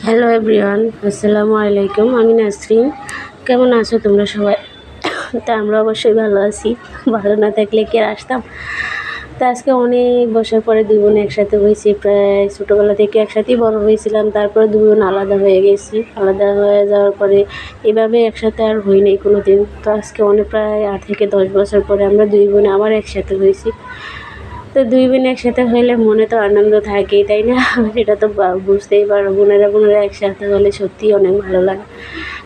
Hello everyone, আসসালামু আলাইকুম। আমি নাসরিন। কেমন আছো তোমরা সবাই? তা আমরা অবশ্যই ভালো আছি। ভালো না থাকলে কি আর আসতাম? তা আজকে অনেক বছর পরে দুই বোন একসাথে হয়েছি। প্রায় ছোটোবেলা থেকে একসাথেই বড় হয়েছিলাম, তারপরে দুই বোন আলাদা হয়ে গেছি। আলাদা হয়ে যাওয়ার পরে এভাবে একসাথে আর হই নাই কোনো দিন। তো আজকে প্রায় 8 থেকে 10 বছর পরে আমরা দুই বোন আবার একসাথে হয়েছি। তো দুই বোন একসাথে হইলে মনে তো আনন্দ থাকেই, তাই না? সেটা তো বুঝতেই পারো, বোনেরা একসাথে হলে সত্যিই অনেক ভালো লাগে।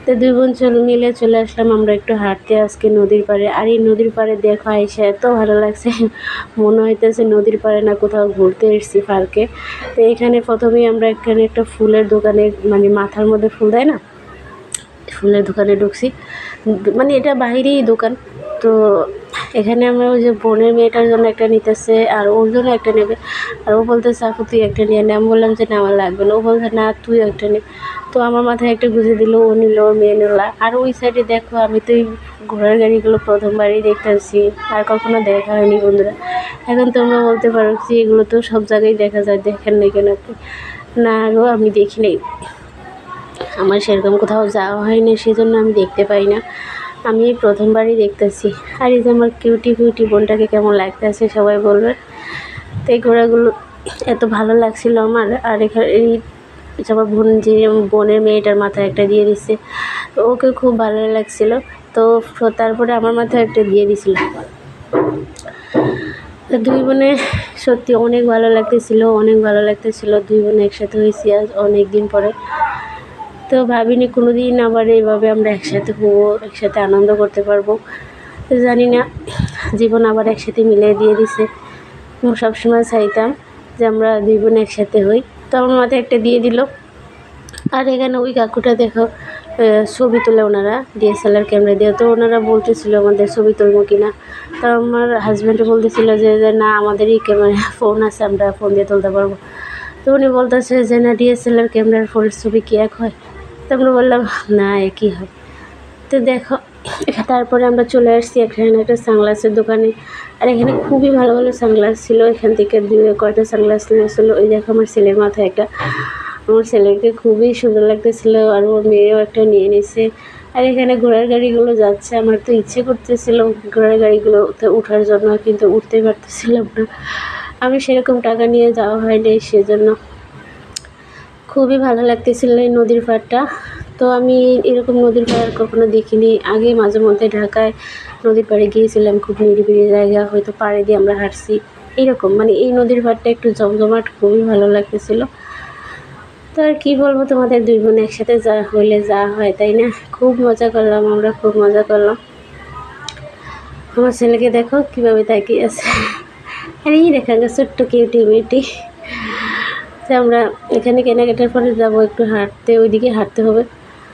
তো দুই বোন মিলে চলে আসলাম আমরা একটু হাঁটতে আজকে নদীর পাড়ে। আর এই নদীর পাড়ে দেখো আইসা এত ভালো লাগছে, মনে হইতেছে নদীর পাড়ে না কোথাও ঘুরতে এসেছি পার্কে। তো এখানে প্রথমেই আমরা এখানে একটা ফুলের দোকানে, মানে মাথার মধ্যে ফুল দেয় না, ফুলের দোকানে ঢুকছি। মানে এটা বাইরেই দোকান। তো এখানে আমরা ওই যে বোনের মেয়েটার জন্য একটা নিতেছে, আর ওর জন্য একটা নেবে। আর ও বলতেছে আপু তুই একটা নিয়ে নে। আমি বললাম যে না আমার লাগবে না। ও বলছে না তুই একটা নে। তো আমার মাথায় একটা গুঁজে দিল, ও নিল, ওর মেয়ে নিল। আর ওই সাইডে দেখো, আমি তো এই ঘোড়ার গাড়িগুলো প্রথমবারই দেখতেছি, আর কখনো দেখা হয়নি বন্ধুরা। এখন তোমরা বলতে পারো যে এগুলো তো সব জায়গায় দেখা যায়, দেখেন নাই কেন আপনি? না গো, আমি দেখি নাই। আমার সেরকম কোথাও যাওয়া হয় না, সেজন্য আমি দেখতে পাই না। আমি প্রথমবারই দেখতেছি। আর এই যে আমার কিউটি বোনটাকে কেমন লাগতেছে সবাই বলবে। তো এই ঘোড়াগুলো এত ভালো লাগছিল আমার। আর এখানে এই আমার বোনের মেয়েটার মাথায় একটা দিয়ে দিচ্ছে, তো ওকে খুব ভালো লাগছিল। তো তারপরে আমার মাথায় একটা দিয়ে দিছিল। তো দুই বোনে সত্যি অনেক ভালো লাগতেছিল। দুই বোনে একসাথে হয়েছি আজ অনেক দিন পরে। তো ভাবিনি কোনো দিন আবার এইভাবে আমরা একসাথে হবো, একসাথে আনন্দ করতে পারবো। তো জানি না, জীবন আবার একসাথে মিলিয়ে দিয়ে দিছে। সবসময় চাইতাম যে আমরা দুই বোন একসাথে হই। তো আমার মাথায় একটা দিয়ে দিল। আর এখানে ওই কাকুটা দেখো, ছবি তোলে ওনারা ডিএসএলআর ক্যামেরা দিয়ে। তো ওনারা বলতেছিল আমাদের ছবি তুলবো কিনা। তো আমার হাজব্যান্ডও বলতেছিল যে না আমাদেরই ক্যামেরা ফোন আছে, আমরা ফোন দিয়ে তুলতে পারবো। তো উনি বলতেছে যে না ডিএসএলআর ক্যামেরার ফোনের ছবি কি এক হয়? তো আমরা বললাম না একই হয়। তো দেখো, তারপরে আমরা চলে আসছি এখানে একটা সানগ্লাসের দোকানে। আর এখানে খুবই ভালো ভালো সানগ্লাস ছিল। এখান থেকে কয়টা সানগ্লাস নিয়েছিল। ওই দেখো আমার ছেলের মাথায় একটা, আমার ছেলেকে খুবই সুন্দর লাগতেছিল। আর ওর মেয়েও একটা নিয়ে নিছে। আর এখানে ঘোড়ার গাড়িগুলো যাচ্ছে, আমার তো ইচ্ছে করতেছিল ঘোড়ার গাড়িগুলোতে ওঠার জন্য, কিন্তু উঠতে পারতেছিলাম না। আমি সেরকম টাকা নিয়ে যাওয়া হয়নি, সেজন্য খুবই ভালো লাগতেছিল এই নদীর পাড়টা। তো আমি এরকম নদীর পাড় কখনো দেখিনি আগে। মাঝে মধ্যে ঢাকায় নদীর পাড়ে গিয়েছিলাম, খুব নিরিবিলি জায়গা, হয়তো পাড়ে দিয়ে আমরা হাঁটছি এরকম। মানে এই নদীর পাড়টা একটু জমজমাট, খুবই ভালো লাগতেছিল। তো আর কী বলবো তোমাদের, দুই বোন একসাথে যা হইলে যা হয়, তাই না? খুব মজা করলাম আমরা, খুব মজা করলাম। আমার ছেলেকে দেখো কীভাবে তাকিয়ে আছে। আর এই দেখা গেছে ছোট্ট কিউটি। তো আমরা এখানে কেনাকাটার পরে যাবো একটু হাঁটতে, ওইদিকে হাঁটতে হবে।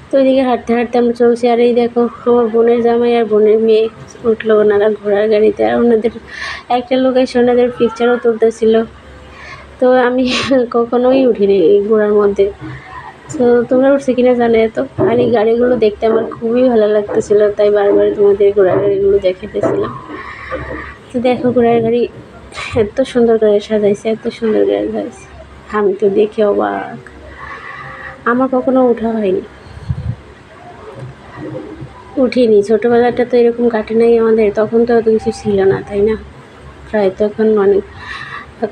তো ওইদিকে হাঁটতে আমরা চলছি। আর এই দেখো আমার বোনের জামাই আর বোনের মেয়ে উঠলো ওনারা ঘোড়ার গাড়িতে। আর ওনাদের একটা লোক এসে ওনাদের পিকচারও তুলতেছিল। তো আমি কখনোই উঠিনি এই ঘোড়ার মধ্যে। তো তোমরা উঠছে কিনা জানো তো। আর এই গাড়িগুলো দেখতে আমার খুবই ভালো লাগতেছিল, তাই বারবার তোমাদের ঘোড়ার গাড়িগুলো দেখাতেছিলাম। তো দেখো ঘোড়ার গাড়ি এত সুন্দর করে সাজাইছে, আমি তো দেখে অবাক। আমার কখনো ওঠা হয়নি, উঠিনি। ছোটোবেলাটা তো এরকম কাটে নাই আমাদের, তখন তো এত কিছু ছিল না, তাই না? প্রায় তো এখন অনেক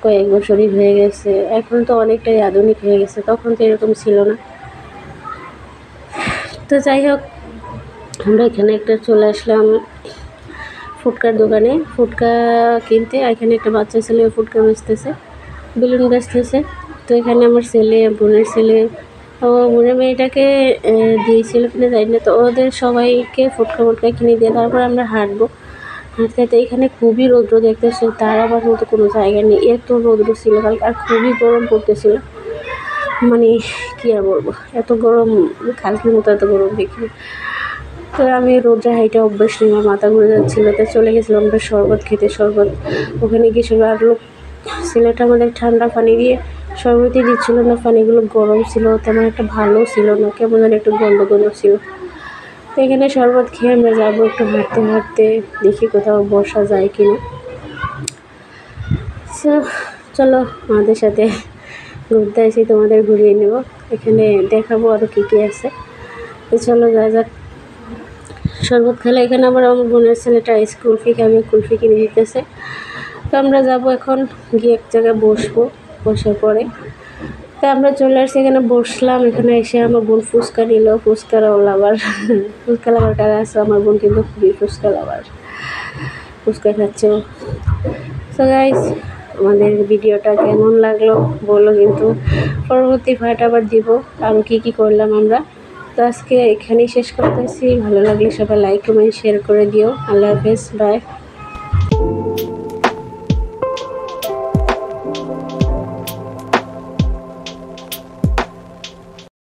কয়েক বছরই হয়ে গেছে। এখন তো অনেকটাই আধুনিক হয়ে গেছে, তখন তো এরকম ছিল না। তো যাই হোক, আমরা এখানে একটা চলে আসলাম ফুটকার দোকানে, ফুটকা কিনতে। এখানে একটা বাচ্চা ছেলে ফুটকা বেচতেছে, বেলুন বেচতেছে। তো এখানে আমার ছেলে, বোনের ছেলে, ও বোনের মেয়েটাকে দিয়েছিল কিনে যাই না। তো ওদের সবাইকে ফুটকা কিনে দিয়ে তারপর আমরা হাঁটতে এখানে খুবই রৌদ্র দেখতেছে, তার আবার মতো কোনো জায়গা নেই, এত রৌদ্র ছিল কালকে। আর খুবই গরম পড়তেছিল, মানে কী আর বলবো, এত গরম কালকের মতো এত গরম দেখিনি। তো আমি রোদ্রে হাইটে অভ্যাস নেই, আমার মাথা ঘুরে যাচ্ছিলো। তো চলে গেছিলাম আমরা শরবত খেতে। ওখানে গিয়েছিল। আর লোক ছেলেটা আমাদের ঠান্ডা পানি দিয়ে শরবতই দিচ্ছিলো না, পানিগুলো গরম ছিল, তেমন একটা ভালো ছিল না, কেমন যেন একটু গন্ধ ছিল। তো এখানে শরবত খেয়ে আমরা যাবো একটু হাঁটতে, দেখি কোথাও বসা যায় কিনা। চলো আমাদের সাথে ঘুরতে আসি, তোমাদের ঘুরিয়ে নেব, এখানে দেখাবো আরও কী কী আছে। তো চলো যা যাক। শরবত খেলে এখানে আবার আমার বোনের ছেলেটা কুলফি খাবে, কুলফি কিনে দিতেছে। তো আমরা যাব এখন, গিয়ে এক জায়গায় বসবো, বসার পরে তো আমরা চলে আসছি, এখানে বসলাম। এখানে এসে আমার বোন ফুচকা নিল, ফুচকার লাভার ফুচকা লাভার কারা আছে, আমার বোন কিন্তু খুবই ফুচকা লাভার, ফুচকা খাচ্ছে। সো গাইস, আমাদের ভিডিওটা কেমন লাগলো বলো কিন্তু। পরবর্তী পার্ট আবার দিব আরও কী কী করলাম আমরা। তো আজকে এখানেই শেষ করতেছি। ভালো লাগলে সবাই লাইক কমেন্ট শেয়ার করে দিও। আল্লাহ হাফেজ, বাই।